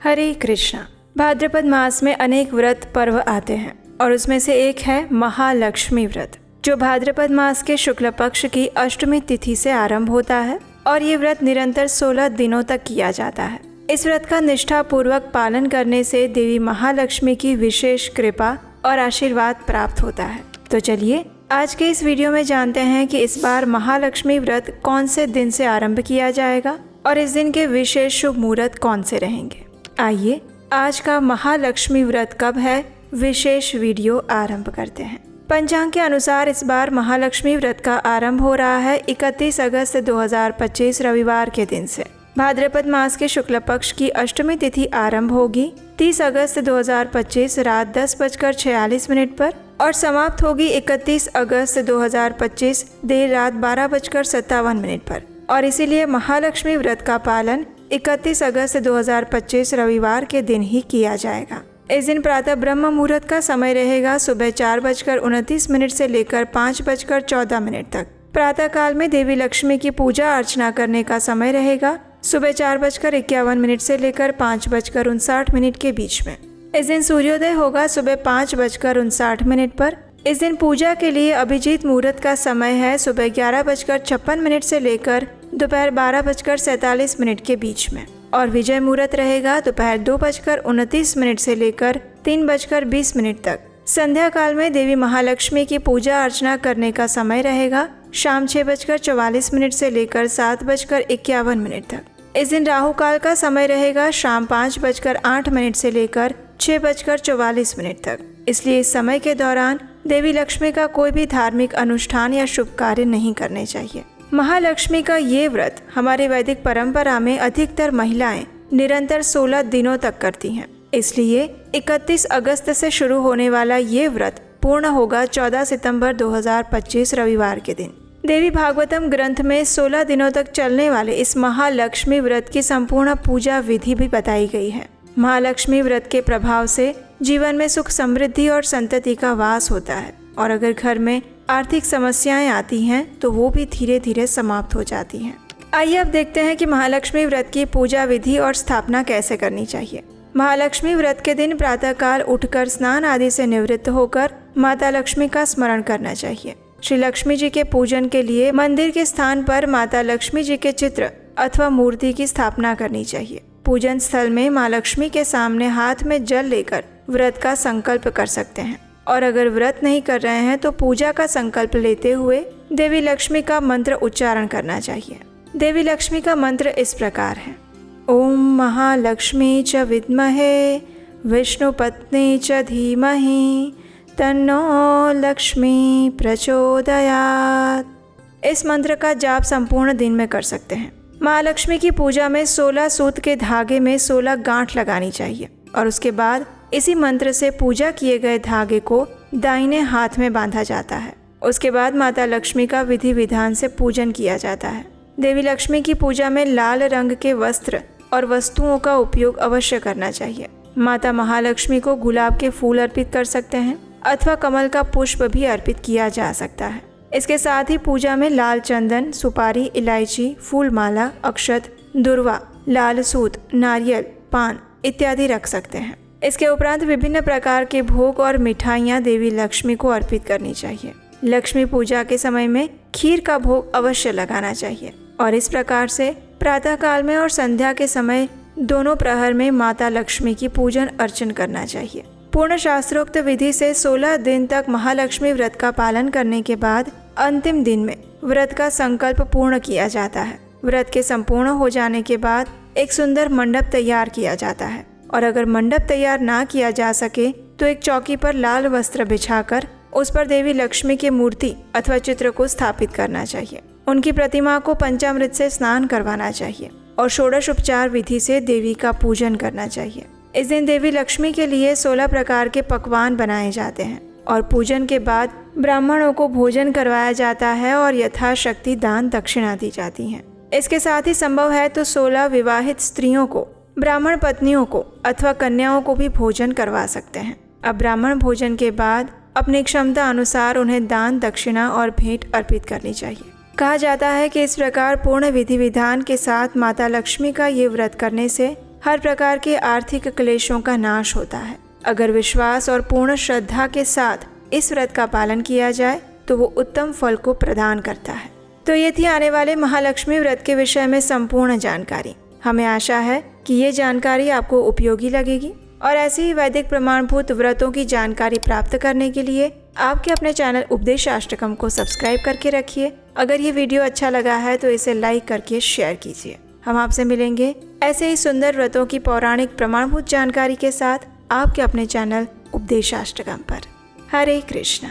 हरे कृष्णा। भाद्रपद मास में अनेक व्रत पर्व आते हैं और उसमें से एक है महालक्ष्मी व्रत, जो भाद्रपद मास के शुक्ल पक्ष की अष्टमी तिथि से आरंभ होता है और ये व्रत निरंतर 16 दिनों तक किया जाता है। इस व्रत का निष्ठा पूर्वक पालन करने से देवी महालक्ष्मी की विशेष कृपा और आशीर्वाद प्राप्त होता है। तो चलिए आज के इस वीडियो में जानते हैं कि इस बार महालक्ष्मी व्रत कौन से दिन से आरंभ किया जाएगा और इस दिन के विशेष शुभ मुहूर्त कौन से रहेंगे। आइए आज का महालक्ष्मी व्रत कब है, विशेष वीडियो आरंभ करते हैं। पंचांग के अनुसार इस बार महालक्ष्मी व्रत का आरंभ हो रहा है 31 अगस्त 2025 रविवार के दिन से। भाद्रपद मास के शुक्ल पक्ष की अष्टमी तिथि आरंभ होगी 30 अगस्त 2025 रात 10:46 पर और समाप्त होगी 31 अगस्त 2025 देर रात 12:57 पर। और इसीलिए महालक्ष्मी व्रत का पालन 31 अगस्त 2025 रविवार के दिन ही किया जाएगा। इस दिन प्रातः ब्रह्म मुहूर्त का समय रहेगा सुबह 4:29 से लेकर 5:14 तक। प्रातः काल में देवी लक्ष्मी की पूजा अर्चना करने का समय रहेगा सुबह 4:51 से लेकर 5:59 के बीच में। इस दिन सूर्योदय होगा सुबह 5:59 पर। इस दिन पूजा के लिए अभिजीत मुहूर्त का समय है सुबह 11:56 से लेकर दोपहर 12:47 के बीच में और विजय मुहूर्त रहेगा दोपहर 2:29 से लेकर 3:20 तक। संध्या काल में देवी महालक्ष्मी की पूजा अर्चना करने का समय रहेगा शाम 6:44 से लेकर 7:51 तक। इस दिन राहु काल का समय रहेगा शाम 5:08 से लेकर 6:44 तक। इसलिए इस समय के दौरान देवी लक्ष्मी का कोई भी धार्मिक अनुष्ठान या शुभ कार्य नहीं करने चाहिए। महालक्ष्मी का ये व्रत हमारी वैदिक परंपरा में अधिकतर महिलाएं निरंतर 16 दिनों तक करती हैं। इसलिए 31 अगस्त से शुरू होने वाला ये व्रत पूर्ण होगा 14 सितंबर 2025 रविवार के दिन। देवी भागवतम ग्रंथ में 16 दिनों तक चलने वाले इस महालक्ष्मी व्रत की संपूर्ण पूजा विधि भी बताई गई है। महालक्ष्मी व्रत के प्रभाव से जीवन में सुख समृद्धि और संतति का वास होता है और अगर घर में आर्थिक समस्याएं आती हैं तो वो भी धीरे धीरे समाप्त हो जाती हैं। आइए अब देखते हैं कि महालक्ष्मी व्रत की पूजा विधि और स्थापना कैसे करनी चाहिए। महालक्ष्मी व्रत के दिन प्रातःकाल उठकर स्नान आदि से निवृत्त होकर माता लक्ष्मी का स्मरण करना चाहिए। श्री लक्ष्मी जी के पूजन के लिए मंदिर के स्थान पर माता लक्ष्मी जी के चित्र अथवा मूर्ति की स्थापना करनी चाहिए। पूजन स्थल में माँ लक्ष्मी के सामने हाथ में जल लेकर व्रत का संकल्प कर सकते हैं और अगर व्रत नहीं कर रहे हैं तो पूजा का संकल्प लेते हुए देवी लक्ष्मी का मंत्र उच्चारण करना चाहिए। देवी लक्ष्मी का मंत्र इस प्रकार है। ओम महालक्ष्मी च विद्महे विष्णुपत्नी च धीमहि तन्नो लक्ष्मी प्रचोदयात्। इस मंत्र का जाप संपूर्ण दिन में कर सकते हैं। महालक्ष्मी की पूजा में 16 सूत के धागे में 16 गांठ लगानी चाहिए और उसके बाद इसी मंत्र से पूजा किए गए धागे को दाहिने हाथ में बांधा जाता है। उसके बाद माता लक्ष्मी का विधि विधान से पूजन किया जाता है। देवी लक्ष्मी की पूजा में लाल रंग के वस्त्र और वस्तुओं का उपयोग अवश्य करना चाहिए। माता महालक्ष्मी को गुलाब के फूल अर्पित कर सकते हैं अथवा कमल का पुष्प भी अर्पित किया जा सकता है। इसके साथ ही पूजा में लाल चंदन, सुपारी, इलायची, फूल माला, अक्षत, दुर्वा, लाल सूत, नारियल, पान इत्यादि रख सकते हैं। इसके उपरांत विभिन्न प्रकार के भोग और मिठाइयाँ देवी लक्ष्मी को अर्पित करनी चाहिए। लक्ष्मी पूजा के समय में खीर का भोग अवश्य लगाना चाहिए और इस प्रकार से प्रातः काल में और संध्या के समय दोनों प्रहर में माता लक्ष्मी की पूजन अर्चन करना चाहिए। पूर्ण शास्त्रोक्त विधि से 16 दिन तक महालक्ष्मी व्रत का पालन करने के बाद अंतिम दिन में व्रत का संकल्प पूर्ण किया जाता है। व्रत के संपूर्ण हो जाने के बाद एक सुंदर मंडप तैयार किया जाता है और अगर मंडप तैयार ना किया जा सके तो एक चौकी पर लाल वस्त्र बिछाकर उस पर देवी लक्ष्मी की मूर्ति अथवा चित्र को स्थापित करना चाहिए। उनकी प्रतिमा को पंचामृत से स्नान करवाना चाहिए और षोडश उपचार विधि से देवी का पूजन करना चाहिए। इस दिन देवी लक्ष्मी के लिए 16 प्रकार के पकवान बनाए जाते हैं और पूजन के बाद ब्राह्मणों को भोजन करवाया जाता है और यथाशक्ति दान दक्षिणा दी जाती है। इसके साथ ही संभव है तो 16 विवाहित स्त्रियों को, ब्राह्मण पत्नियों को अथवा कन्याओं को भी भोजन करवा सकते हैं। अब ब्राह्मण भोजन के बाद अपनी क्षमता अनुसार उन्हें दान दक्षिणा और भेंट अर्पित करनी चाहिए। कहा जाता है कि इस प्रकार पूर्ण विधि विधान के साथ माता लक्ष्मी का ये व्रत करने से हर प्रकार के आर्थिक क्लेशों का नाश होता है। अगर विश्वास और पूर्ण श्रद्धा के साथ इस व्रत का पालन किया जाए तो वो उत्तम फल को प्रदान करता है। तो ये थी आने वाले महालक्ष्मी व्रत के विषय में संपूर्ण जानकारी। हमें आशा है कि ये जानकारी आपको उपयोगी लगेगी और ऐसे ही वैदिक प्रमाणभूत व्रतों की जानकारी प्राप्त करने के लिए आपके अपने चैनल उपदेशाष्टकम को सब्सक्राइब करके रखिए। अगर ये वीडियो अच्छा लगा है तो इसे लाइक करके शेयर कीजिए। हम आपसे मिलेंगे ऐसे ही सुंदर व्रतों की पौराणिक प्रमाणभूत जानकारी के साथ आपके अपने चैनल उपदेशाष्टकम पर। हरे कृष्णा।